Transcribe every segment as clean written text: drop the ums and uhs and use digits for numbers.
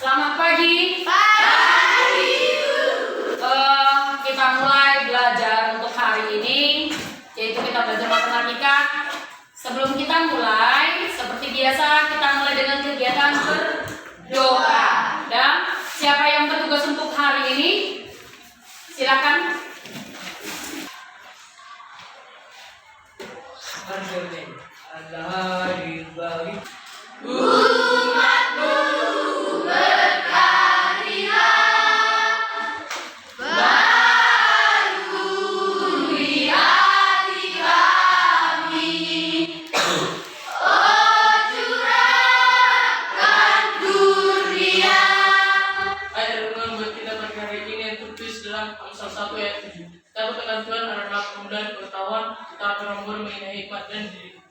Selamat pagi. Pagi. Kita mulai belajar untuk hari ini, yaitu kita belajar matematika. Sebelum kita mulai, seperti biasa kita mulai dengan kegiatan berdoa. Dan siapa yang bertugas untuk hari ini? Silakan. Allah dibagi Umatmu berkarilah, barui hati kami. Oh curahkan kurnia. ayat renungan buat kita pagi hari ini yang tertulis dalam Amsal 1 ayat 7. Kita bertekan Tuhan adalah kemudahan pengetahuan, kita akan memburu mengenai hikmat dan diri.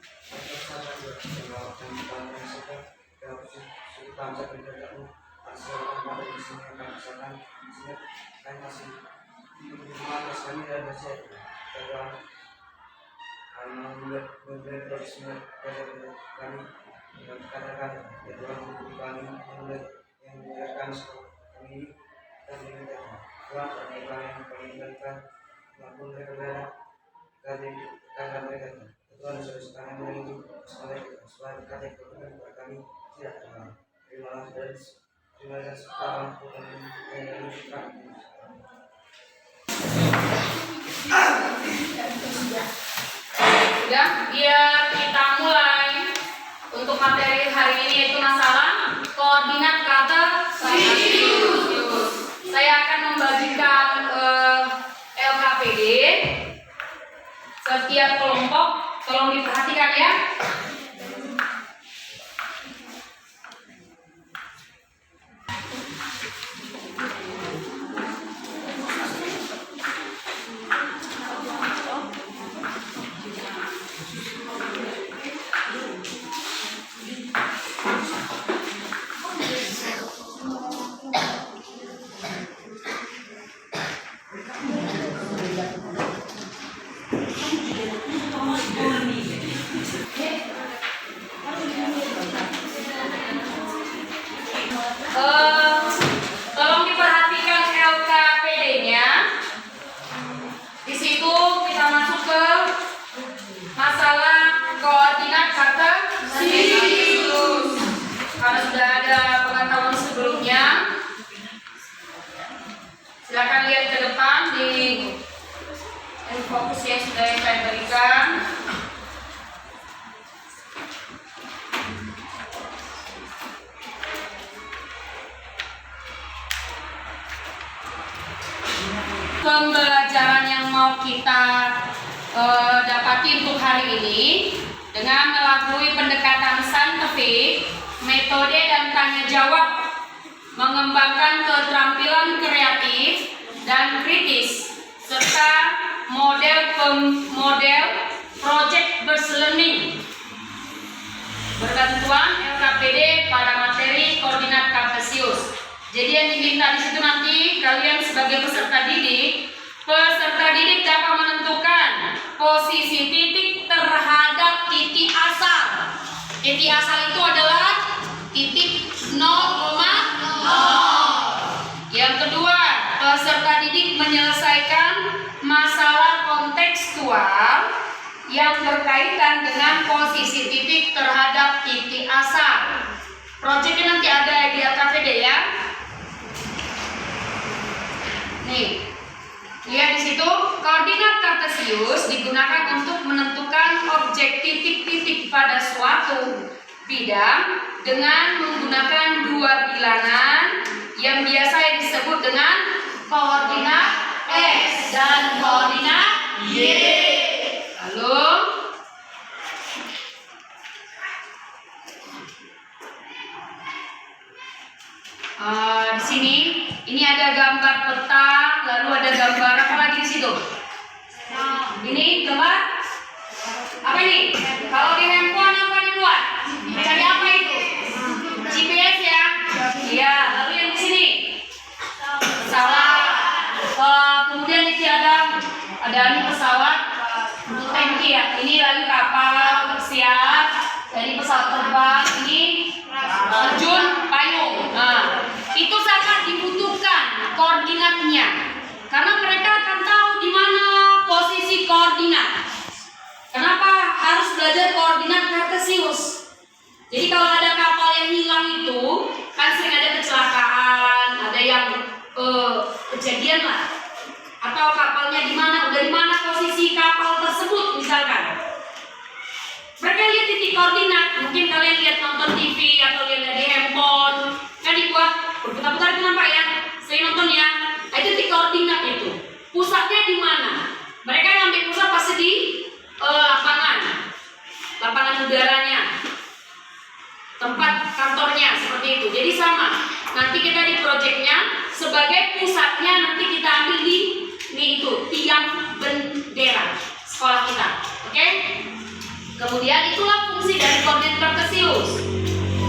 Tuhan sudah sekarang menuju setelah kata kepada kami tidak tenang. Terimalah dan terimalah sekarang yang menunjukkan. Sudah, biar kita mulai untuk materi hari ini, yaitu masalah koordinat kata Celsius. Saya akan membagikan LKPD setiap kelompok. Tolong diperhatikan ya. Tolong diperhatikan LKPD-nya. Di situ kita masuk ke masalah koordinat kata Celsius. Karena sudah ada pengetahuan sebelumnya, silakan lihat ke depan di fokus yang sudah saya berikan. Pembelajaran yang mau kita dapati untuk hari ini dengan melalui pendekatan saintifik, metode dan tanya jawab, mengembangkan keterampilan kreatif dan kritis, serta model project based learning. Berbantuan LKPD pada materi koordinat Kartesius. Jadi yang diminta di situ nanti kalian sebagai peserta didik dapat menentukan posisi titik terhadap titik asal. Titik asal itu adalah titik 0,0. Yang kedua, peserta didik menyelesaikan masalah kontekstual yang berkaitan dengan posisi titik terhadap titik asal. Proyeknya nanti ada di LKPD ya. Nih, lihat di situ, koordinat Kartesius digunakan untuk menentukan objek titik-titik pada suatu bidang dengan menggunakan dua bilangan yang biasa disebut dengan koordinat X dan koordinat Y. Lalu di sini ini ada gambar peta, lalu ada gambar apa lagi di situ? Ini gambar apa ini? Kalau di handphone apa dibuat? Cari apa itu? GPS ya? Iya. Lalu yang di sini pesawat. Kemudian di sini ada ini pesawat tanki ya. Ini lalu kapal bersiap. Dari pesawat terbang ini terjun payung. Nah, Kan sering ada kecelakaan, ada yang kejadian lah. Atau kapalnya di mana, udah di mana posisi kapal tersebut misalkan. Mereka lihat titik koordinat, mungkin kalian lihat nonton TV atau lihat di handphone, kan dibuat berputar-putar itu nampak ya, saya nonton ya. Itu titik koordinat itu, pusatnya di mana? Mereka ngambil pusat pasti di lapangan udaranya, tempat kantornya seperti itu. Jadi sama, nanti kita di proyeknya sebagai pusatnya nanti kita ambil di itu tiang bendera sekolah kita, oke? Kemudian itulah fungsi dari koordinat Kartesius.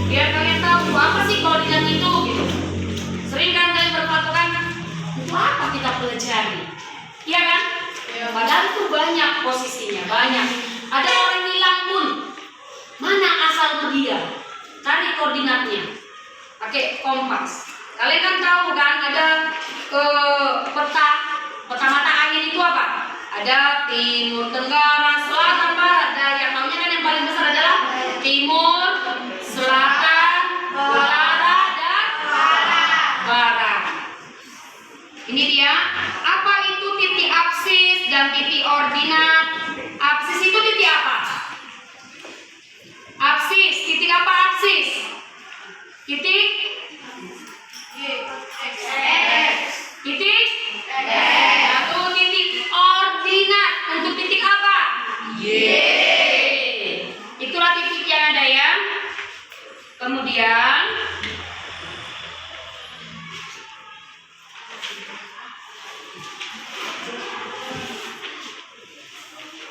Biar kalian tahu apa sih koordinat itu gitu. Sering kan kalian berpatokan itu apa kita pelajari? Iya kan? Padahal itu banyak posisinya, banyak. Ada orang hilang pun, mana asal dia? Cari koordinatnya. Pakai kompas. Kalian kan tahu kan ada peta mata angin itu apa? Ada timur, tenggara, selatan, barat. Dan yang namanya kan yang paling besar adalah timur, selatan, utara, dan barat. Ini dia. Apa itu titik apsis dan titik ordinat? Apsis itu titik apa? Apsis, titik apa apsis? Titik? Titik? Satu titik ordinat. Untuk titik apa? Itulah titik yang ada ya. Kemudian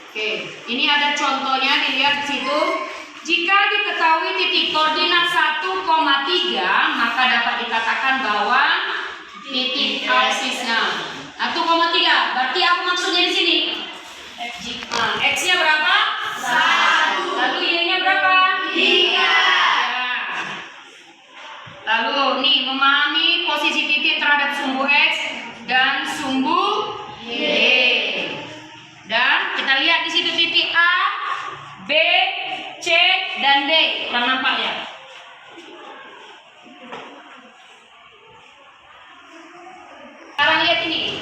oke, ini ada contohnya, dilihat di situ. Jika diketahui titik koordinat 1,3, maka dapat dikatakan bahwa titik apsisnya 1,3. Berarti apa maksudnya di sini? X-nya berapa? 1. Lalu Y-nya berapa? 3. Ya. Lalu nih memahami posisi titik terhadap sumbu X dan sumbu Y. Dan kita lihat di situ titik A, B, C, dan D. Kurang nampak ya? Sekarang lihat ini.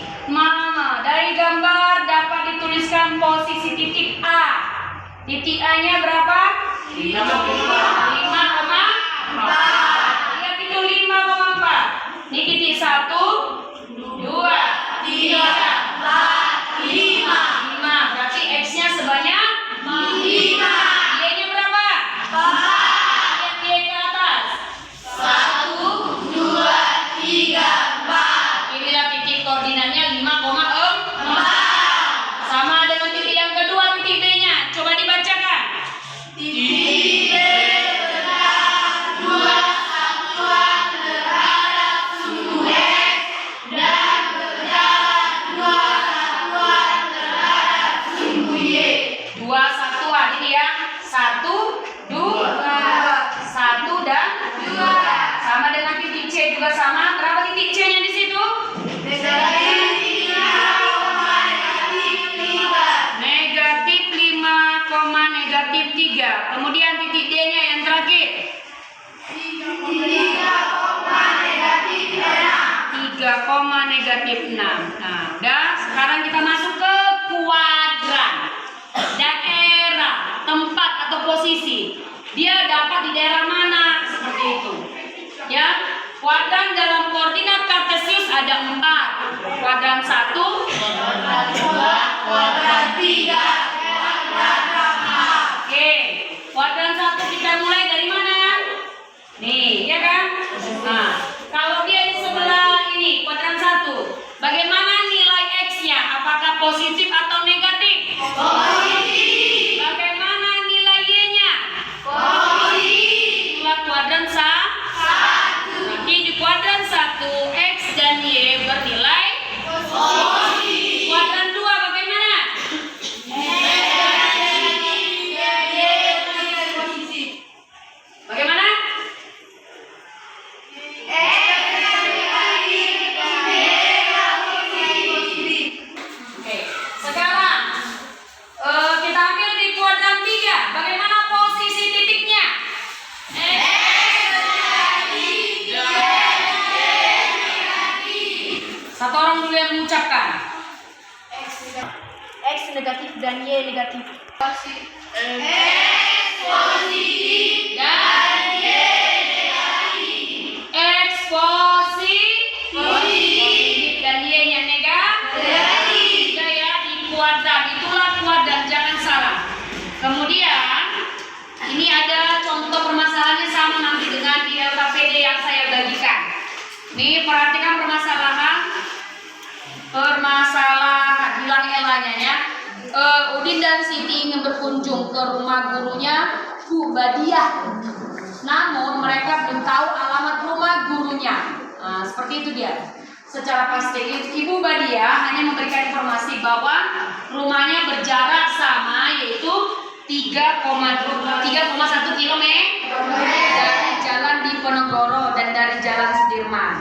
Dari gambar dapat dituliskan posisi titik A. Titik A-nya berapa? 5,4. Lihat itu 5,4. Ini titik 1, 2, 3, 4, 5. Berarti X-nya sebanyak 5. Y-nya berapa? 4. Lihat Y ke atas. 1, 2, 3, 4. Inilah titik koordinatnya 5,4. Sama dengan titik yang kedua, titik B-nya. Coba dibacakan. Titik B bergerak 2 satuan terhadap sumbu X dan berjalan 2 satuan terhadap sumbu Y. 2 satuan ini ya. 1, 2, 1 dan 2. Sama dengan titik C juga sama. Berapa titik C-nya di situ? Negatif 5,3. Negatif 5, negatif 3. Kemudian titik D-nya yang terakhir. 3, negatif 6. Nah, udah. Sekarang kita masuk ke kuadran. Daerah, tempat atau posisi. Dia dapat di daerah mana? Seperti itu. Ya. Kuadran dalam koordinat Kartesius ada 4. Kuadran 1, Kuadran 2, kuadran 3, kuadran 4. oke. Kuadran 1 kita mulai dari mana? Nih, ya kan? Nah, kalau dia di sebelah ini, kuadran 1, bagaimana nilai X-nya? Apakah positif atau negatif? Positif. Bagaimana nilai Y-nya? Positif. Itulah kuadran 1. Nanti di kuadran 1, X dan Y bernilai Positif. kuadran 2 bagaimana? Bagaimana? Oke. Sekarang orang dulu yang mengucapkan. X negatif dan Y negatif. Eksposisi Dan Y negatif. Positif dan Y-nya negatif. Ya, dikuatkan. Itulah kuat dan jangan salah. Kemudian ini ada contoh permasalahannya sama nanti dengan di LKPD yang saya bagikan. Nih perhatikan permasalahan hilang elanya ya. Udin dan Siti ingin berkunjung ke rumah gurunya Bu Badiah. Namun mereka belum tahu alamat rumah gurunya. Nah, seperti itu dia. Secara pasti Ibu Badiah hanya memberikan informasi bahwa rumahnya berjarak sama, yaitu 3,1 km dari jalan Diponegoro dan dari jalan Sudirman.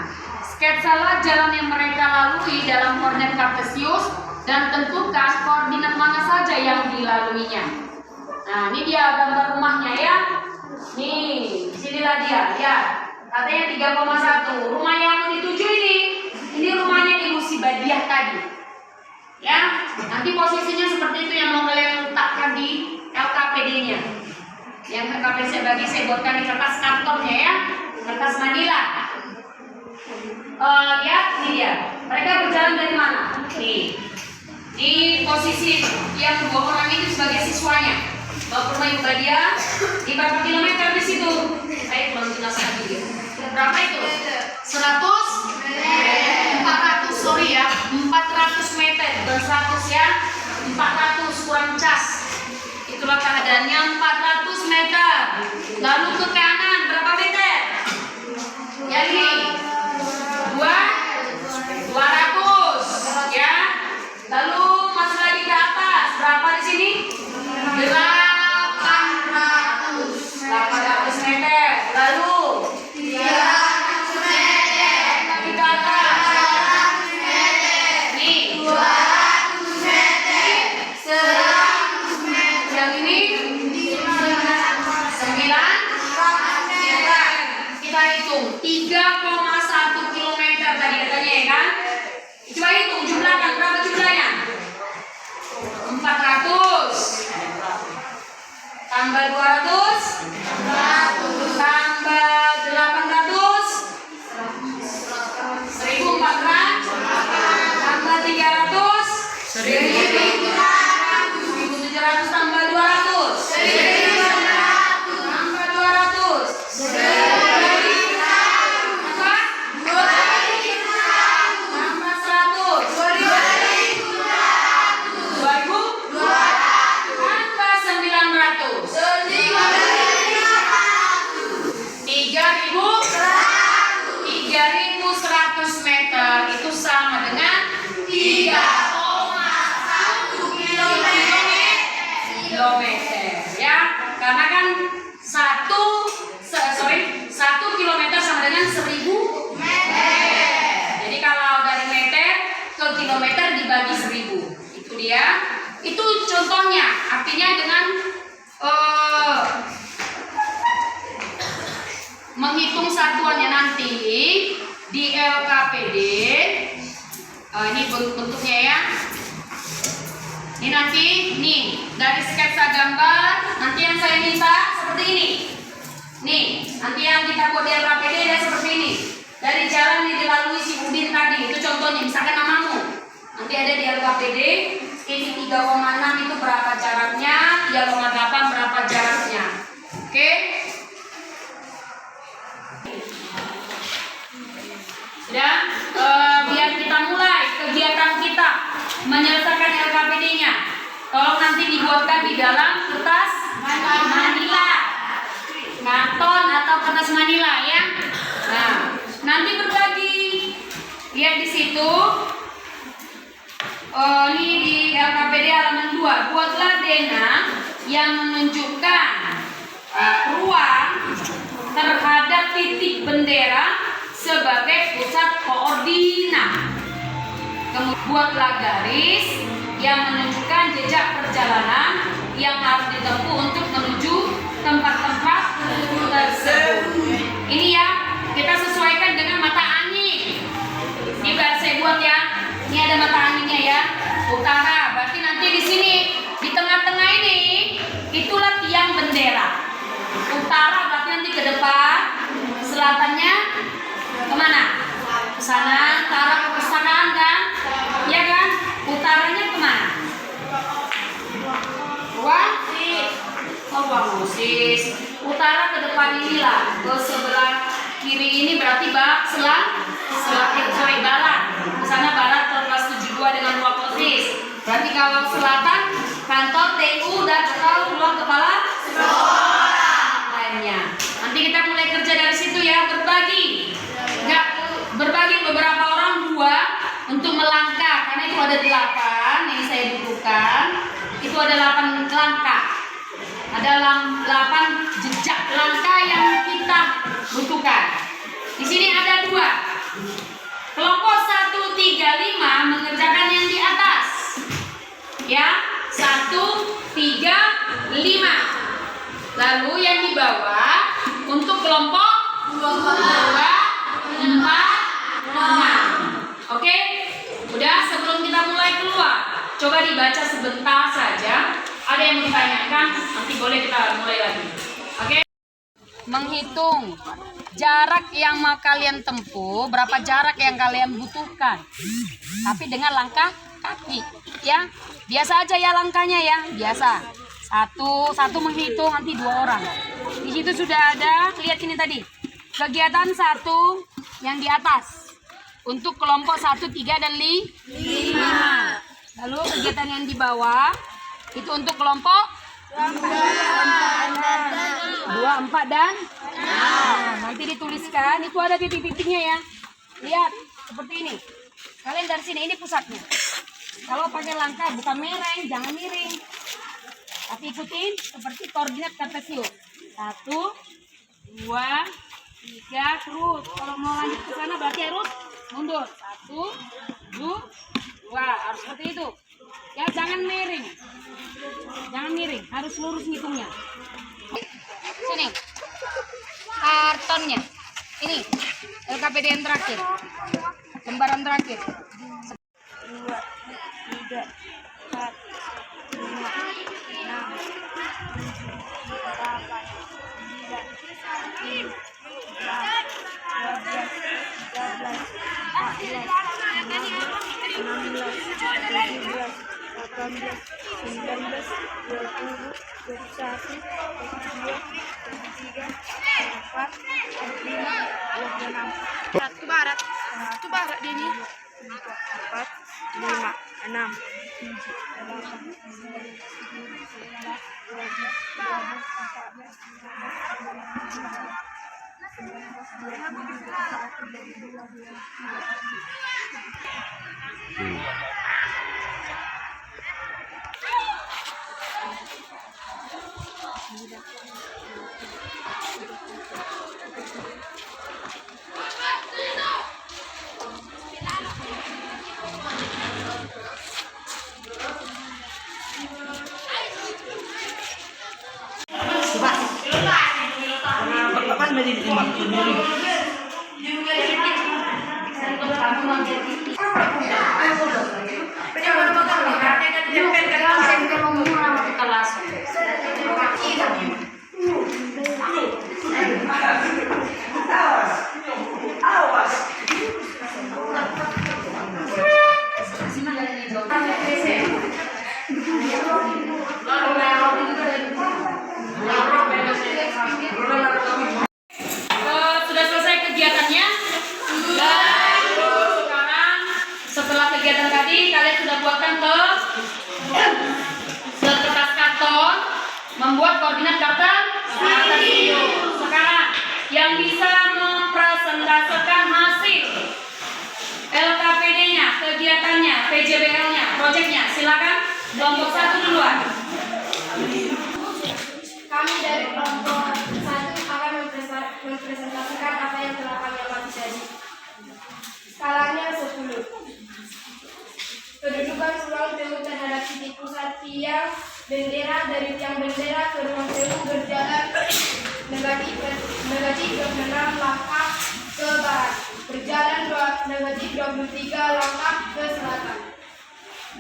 Sketsalah jalan yang mereka lalui dalam koordinat kartesius dan tentukan koordinat mana saja yang dilaluinya. Nah, ini dia gambar rumahnya ya. Nih, sinilah dia ya. Katanya 3,1. Rumah yang mau dituju ini rumahnya Ibu si Badiah tadi. Ya, nanti posisinya seperti itu yang mau kalian letakkan di LKPD-nya. Yang LKPD saya buatkan di kertas kartonnya ya, kertas Manila. Lihat, ini dia. Mereka berjalan dari mana? Nih, di posisi yang kedua orang itu sebagai siswanya. Bawa rumah Ibu Badiah di berapa kilometer di situ? Saya belum jelaskan dulu. Berapa itu? 400 sorry ya, 400 meter. Bukan 100 ya, 400 kurang cas. Itulah keadaannya 400 meter. Lalu ke kanan berapa meter? Ya ini 200 ya. Lalu masuk lagi ke atas berapa di sini? 800 meter. Lalu 300 meter. Lagi ke atas. Nih 200 meter. 100 meter. Yang ini 900 meter. Kita hitung 3,1 kilometer tadi katanya ya kan? Coba hitung jumlahnya, berapa jumlahnya? 400 tambah 200 tambah 800 1400 tambah 300 1700 tambah 200 tambah 200 apa? tambah 100 2000 tambah 900 3.100 meter itu sama dengan 3,1 kilometer ya, karena kan 1 kilometer sama dengan 1000 meter. Jadi kalau dari meter ke kilometer dibagi 1000, itu dia. Itu contohnya, artinya dengan menghitung satuannya nanti di LKPD. Ini bentuknya ya. Ini nanti dari sketsa gambar nanti yang saya minta seperti ini. Nih, nanti yang kita buat di LKPD ya seperti ini. Dari jalan yang dilalui si Udin tadi, itu contohnya, misalkan namamu. Nanti ada di LKPD, ini 3,6 itu berapa jaraknya, 3,8 berapa jaraknya. Oke? Ya, biar kita mulai kegiatan kita menyelesaikan LKPD-nya. Tolong nanti dibuatkan di dalam kertas Manila, karton atau kertas Manila ya. Nah, nanti berbagi. Lihat di situ. Ini di LKPD halaman 2. Buatlah denah yang menunjukkan ruang terhadap titik bendera sebagai pusat koordinat. Kemudian buatlah garis yang menunjukkan jejak perjalanan yang harus ditempuh untuk menuju tempat-tempat tersebut. Ini ya, kita sesuaikan dengan mata angin. Ini biar saya buat ya. Ini ada mata anginnya ya. Utara, berarti nanti di sini di tengah-tengah ini itulah tiang bendera. Utara berarti nanti ke depan, selatannya kemana? Ke sana, ke arah perpustakaan kan? Iya kan? Utaranya kemana? Ruang OSIS. Utara ke depan inilah, ke sebelah kiri ini berarti barat. Ke sana barat kelas 72 dengan ruang OSIS. Berarti kalau selatan kantor TU dan atau ruang kepala sekolah lainnya. Nanti kita mulai kerja dari situ ya, berbagi. Enggak, berbagi beberapa orang 2 untuk melangkah karena itu ada 8 yang saya butuhkan. Itu ada 8 langkah. Ada 8 jejak langkah yang kita butuhkan. Di sini ada 2. Kelompok 1, 3, 5 mengerjakan yang di atas. Ya, 1, 3, 5. Lalu yang di bawah untuk kelompok 2, 4, 6. Oke? Udah, sebelum kita mulai keluar, coba dibaca sebentar saja. Ada yang mau ditanyakan, nanti boleh kita mulai lagi. Oke? Menghitung jarak yang mau kalian tempuh, berapa jarak yang kalian butuhkan. Tapi dengan langkah kaki, ya. Biasa aja ya langkahnya ya, biasa. Satu menghitung, nanti 2 orang. Di situ sudah ada, lihat ini tadi. Kegiatan 1 yang di atas. Untuk kelompok 1, 3, dan 5. Lalu kegiatan yang di bawah itu untuk kelompok 2, 4, dan nanti dituliskan, itu ada titik-titiknya ya. Lihat, seperti ini. Kalian dari sini, ini pusatnya. Kalau pakai langkah bukan mereng, jangan miring. Tapi ikutin seperti koordinat kartesius. 1, 2, 3, terus. Kalau mau lanjut ke sana berarti harus mundur. 1, 2, harus seperti itu. Ya, jangan miring. Jangan miring, harus lurus ngitungnya. Sini. Kartonnya. Ini LKPD yang terakhir. Lembaran terakhir. 2, 3, 4, 5, 6, 7, 8, 9, 10, 11, 12, 13, 14, 15, 16, 17, 18, 19, 20, 21, 22, 23, 24, 25, 26. Satu barat ini. 4, 5, 6, 7, 8, 9, 10, 11, 12, 13, 14, Sudah selesai kegiatannya. Dan sekarang setelah kegiatan tadi kalian sudah buatkan kertas karton, membuat koordinat kartesius. Sekarang yang bisa mempresentasikan hasil LKPD-nya, kegiatannya, PJBL-nya, proyeknya, silakan. Kelompok 1 duluan. Kami dari kelompok 1 akan mempresentasikan apa yang telah kami amati tadi. Skalanya 10. Kedudukan ruang TU terhadap titik pusat tiang bendera, dari tiang bendera ke ruang TU berjalan negatif 6 langkah ke barat. Berjalan negatif 23 langkah ke selatan.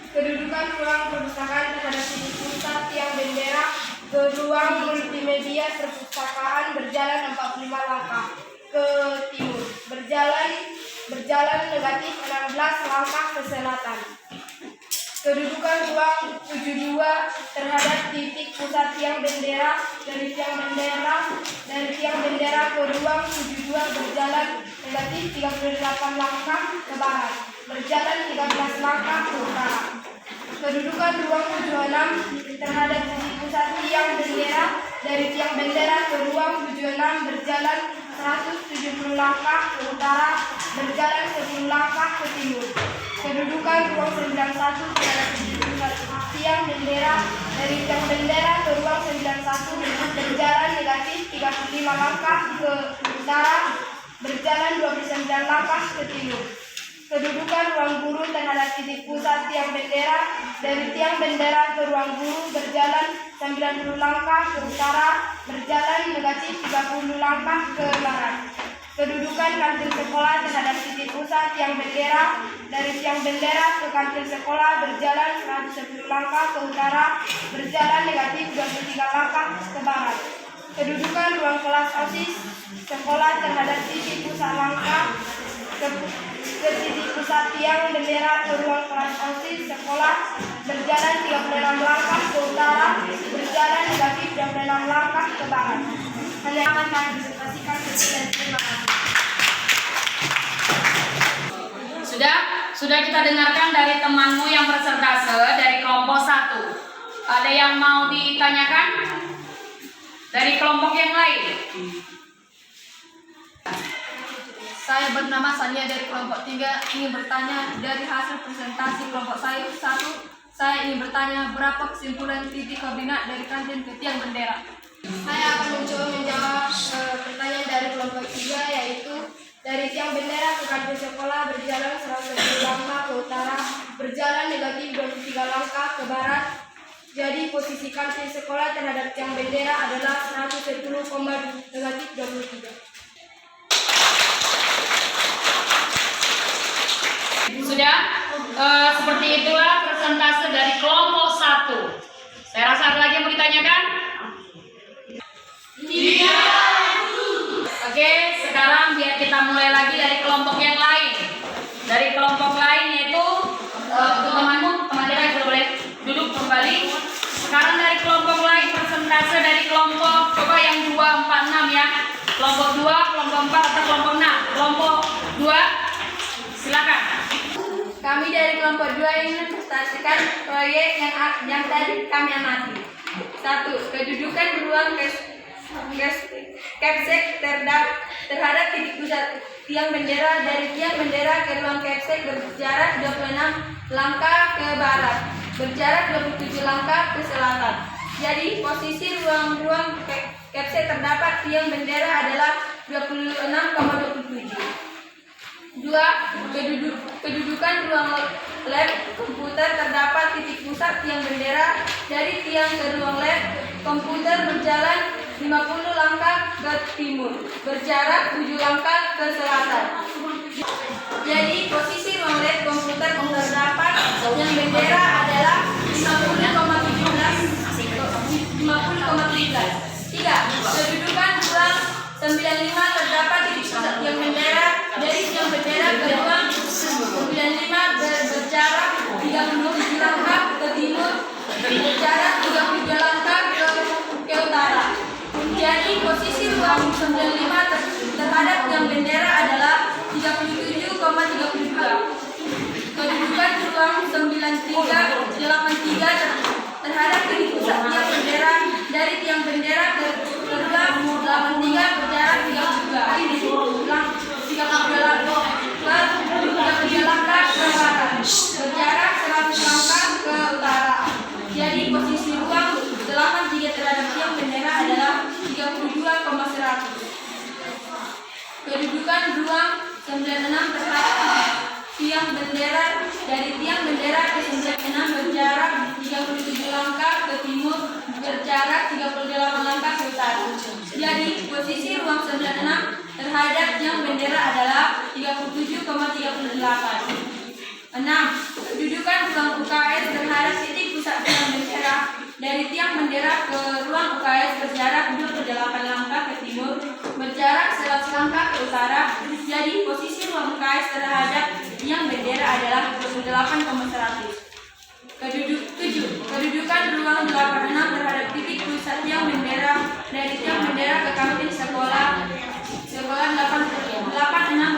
Kedudukan ruang perpustakaan terhadap titik pusat tiang bendera ke ruang multimedia perpustakaan berjalan 45 langkah ke timur, berjalan negatif 16 langkah ke selatan. Kedudukan ruang 72 terhadap titik pusat tiang bendera dari tiang bendera ke ruang 72 berjalan negatif 38 langkah ke barat, berjalan 13 langkah ke utara. Kedudukan ruang 76 terhadap titik pusat tiang bendera dari tiang bendera ke ruang 76 berjalan 170 langkah ke utara, berjalan 10 langkah ke timur. Kedudukan ruang 91 terhadap titik pusat tiang bendera dari tiang bendera ke ruang 91 berjalan negatif 35 langkah ke utara, berjalan 29 langkah ke timur. Kedudukan ruang guru terhadap titik pusat tiang bendera dari tiang bendera ke ruang guru berjalan 90 langkah ke utara, berjalan negatif 30 langkah ke barat. Kedudukan kantin sekolah terhadap titik pusat tiang bendera dari tiang bendera ke kantin sekolah berjalan 110 langkah ke utara, berjalan negatif 23 langkah ke barat. Kedudukan ruang kelas OSIS sekolah terhadap titik pusat langkah ke titik pusat tiang bendera ke ruang kelas OSIS sekolah berjalan 36 langkah ke utara, berjalan negatif 26 langkah ke barat. Hanya akan kami disertasikan dan terima kasih. Sudah kita dengarkan dari temanmu yang persentase dari kelompok 1. Ada yang mau ditanyakan? Dari kelompok yang lain? Saya bernama Sania dari kelompok 3, ingin bertanya dari hasil presentasi kelompok saya 1. Saya ingin bertanya berapa kesimpulan titik koordinat dari kantin ke tiang bendera. Saya akan mencoba menjawab pertanyaan dari kelompok 3, yaitu dari tiang bendera ke kantin sekolah berjalan 110 langkah ke utara, berjalan negatif 23 langkah ke barat. Jadi posisi kantin sekolah terhadap tiang bendera adalah 110, negatif 23. Sudah, seperti itulah persentase dari kelompok 1. Saya rasa ada lagi yang mau ditanyakan? Oke, sekarang biar kita mulai lagi dari kelompok yang lain. Dari kelompok lain yaitu temanmu, teman kita boleh duduk kembali. Sekarang dari kelompok lain persentase dari kelompok, coba yang 2, 4, 6 ya. Kelompok 2, kelompok 4 atau kelompok 6. Kelompok 2, silakan. Kami dari kelompok 2 ingin mempresentasikan proyek yang tadi kami amati. 1. Kedudukan ruang Kepsek terhadap titik pusat tiang bendera dari tiang bendera ke ruang Kepsek berjarak 26 langkah ke barat, berjarak 27 langkah ke selatan. Jadi posisi ruang Kepsek terdapat tiang bendera adalah 26,27. 2. Kedudukan ruang lab komputer terdapat titik pusat tiang bendera dari tiang ke ruang lab komputer berjalan 50 langkah ke timur, berjarak 7 langkah ke selatan. Jadi posisi ruang lab komputer terdapat tiang bendera adalah 50,13. 3. Kedudukan ruang 95 terdapat titik pusat tiang bendera dari tiang bendera ke ruang 95 berjarak 37 langkah ke timur, berjarak 33 langkah ke utara. Jadi posisi ruang 95 terhadap tiang bendera adalah 37,32. Kedudukan ruang 9383 terhadap titik pusat tiang bendera dari tiang bendera ke ruang 83 berjarak 33 langkah ke barat, berjarak 100 langkah ke utara. Jadi posisi ruang 83 terhadap tiang bendera adalah 32,100. Kedudukan ruang 96 terhadap tiang bendera dari tiang bendera ke 96 berjarak 37 langkah ke timur, berjarak 38 langkah ke utara. Jadi posisi ruang 96 terhadap tiang bendera adalah 37,38. 6. Kedudukan ruang UKS terhadap titik pusat tiang bendera dari tiang bendera ke ruang UKS berjarak 28 langkah ke timur, berjarak 100 langkah ke utara. Jadi posisi ruang UKS terhadap tiang bendera adalah 28,100. 7. Kedudukan ruang 86 terhadap titik pusat tiang bendera dari tiang bendera ke kantin sekolah 86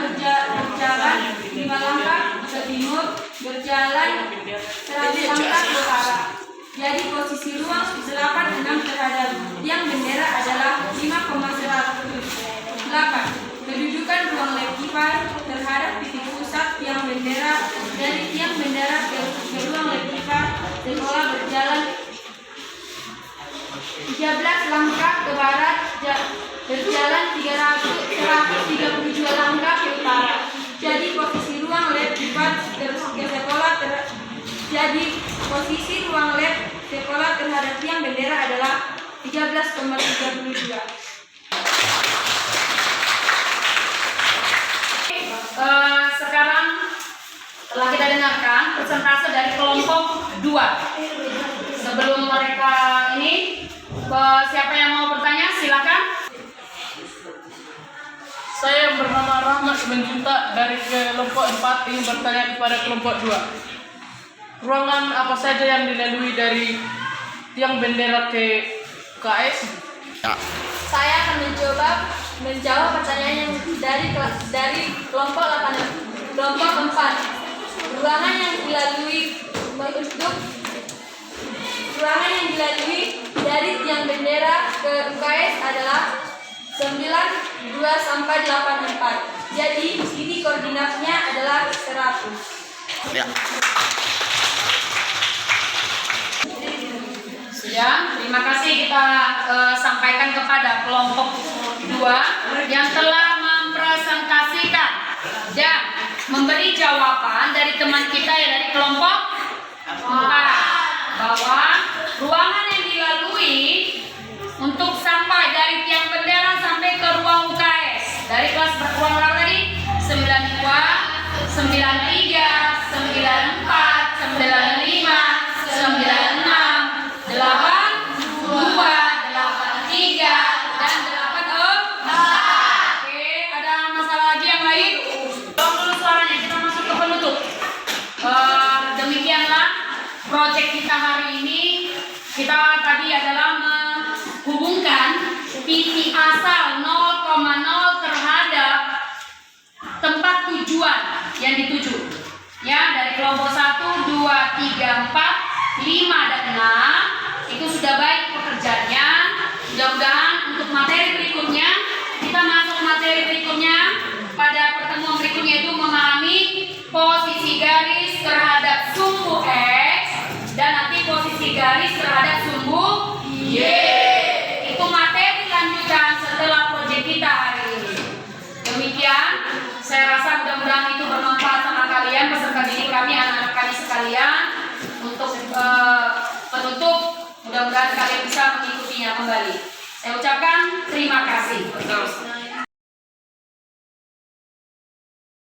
berjalan 5 langkah ke timur, berjalan 100 langkah ke utara. Jadi posisi ruang 86 terhadap tiang bendera adalah 5,108. Kedudukan ruang lab kipas terhadap titik pusat tiang bendera dari tiang bendera ke ruang lab kipas sekolah berjalan 13 langkah ke barat, berjalan 137 langkah ke utara. Jadi posisi ruang lab kipas ke sekolah terhadap tiang bendera adalah 13,32. Sekarang telah kita dengarkan persentase dari kelompok 2. Sebelum mereka ini, siapa yang mau bertanya? Silakan. Saya yang bernama Rahmat Menjunta dari kelompok 4 ingin bertanya kepada kelompok 2. Ruangan apa saja yang dilalui dari tiang bendera ke KS? Saya akan menjawab pertanyaan yang dari kelompok 4. Ruangan yang dilalui dari tiang bendera ke UKS adalah 92 sampai 84. Jadi ini koordinatnya adalah 100. Ya, terima kasih kita sampaikan kepada kelompok 2 yang telah mempresentasikan dan memberi jawaban dari teman kita ya dari kelompok 4 bahwa ruangan yang dilalui untuk sampai dari tiang bendera sampai ke ruang UKS dari kelas ruang berapa tadi? 92, 93, 94, 95, 96, 82, 83, dan 84. Oke, ada masalah lagi yang lain? Tolong dulu suaranya, kita masuk ke penutup. Demikianlah proyek kita hari ini. Kita tadi adalah menghubungkan titik asal 0,0 terhadap tempat tujuan yang dituju. Ya, dari kelompok 1, 2, 3, 4, 5, dan 6 itu sudah baik pekerjaannya. Mudah-mudahan untuk materi berikutnya kita masuk materi berikutnya pada pertemuan berikutnya itu memahami posisi garis terhadap sumbu X dan nanti posisi garis terhadap sumbu Y. Itu materi lanjutan setelah proyek kita hari ini. Demikian, saya rasa mudah-mudahan itu bermanfaat sama kalian peserta didik kami, anak-anak kami sekalian. Untuk penutup, mudah-mudahan kalian bisa mengikutinya kembali. Saya ucapkan terima kasih.